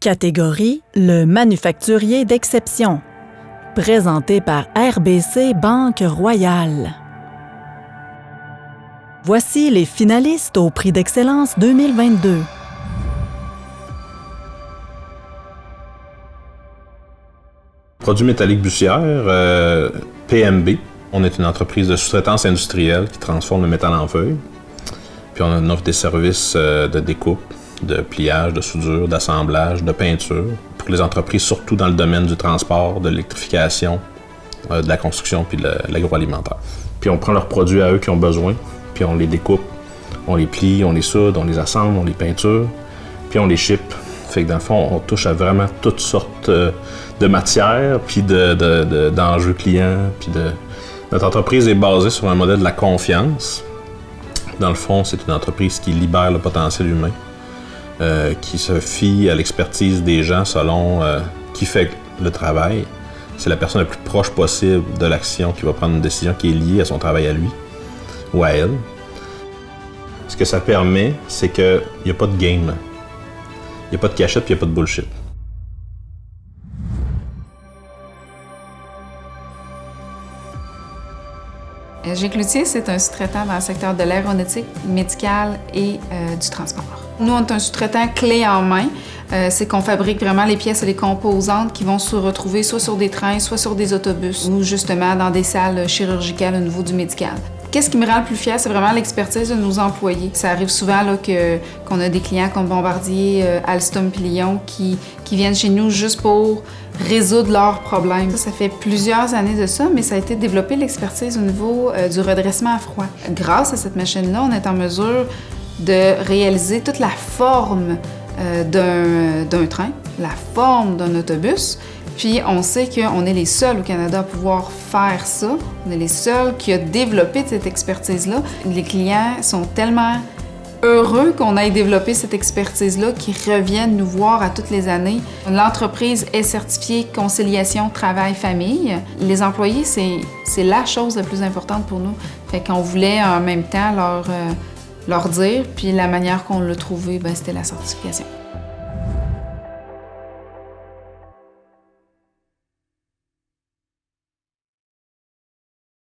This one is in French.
Catégorie le manufacturier d'exception. Présenté par RBC Banque Royale. Voici les finalistes au Prix d'excellence 2022. Produits métalliques Bussière, PMB. On est une entreprise de sous-traitance industrielle qui transforme le métal en feuille. Puis on offre des services de découpe, de pliage, de soudure, d'assemblage, de peinture pour les entreprises, surtout dans le domaine du transport, de l'électrification, de la construction puis de l'agroalimentaire. Puis on prend leurs produits à eux qui ont besoin, puis on les découpe, on les plie, on les soude, on les assemble, on les peinture, puis on les ship. Fait que dans le fond, on touche à vraiment toutes sortes de matières, puis d'enjeux clients. Puis Notre entreprise est basée sur un modèle de la confiance. Dans le fond, c'est une entreprise qui libère le potentiel humain, qui se fie à l'expertise des gens selon qui fait le travail. C'est la personne la plus proche possible de l'action qui va prendre une décision qui est liée à son travail à lui ou à elle. Ce que ça permet, c'est qu'il n'y a pas de game. Il n'y a pas de cachette puis il n'y a pas de bullshit. G. Cloutier, c'est un sous-traitant dans le secteur de l'aéronautique, médical et du transport. Nous, on est un sous-traitant clé en main. C'est qu'on fabrique vraiment les pièces et les composantes qui vont se retrouver soit sur des trains, soit sur des autobus ou justement dans des salles chirurgicales au niveau du médical. Qu'est-ce qui me rend le plus fière, c'est vraiment l'expertise de nos employés. Ça arrive souvent là, qu'on a des clients comme Bombardier, Alstom puis Lyon qui viennent chez nous juste pour résoudre leurs problèmes. Ça fait plusieurs années de ça, mais ça a été développé l'expertise au niveau du redressement à froid. Grâce à cette machine-là, on est en mesure de réaliser toute la forme d'un train, la forme d'un autobus. Puis on sait qu'on est les seuls au Canada à pouvoir faire ça. On est les seuls qui ont développé cette expertise-là. Les clients sont tellement heureux qu'on ait développé cette expertise-là qu'ils reviennent nous voir à toutes les années. L'entreprise est certifiée conciliation travail-famille. Les employés, c'est la chose la plus importante pour nous. Fait qu'on voulait en même temps leur dire, puis la manière qu'on l'a trouvé, c'était la certification.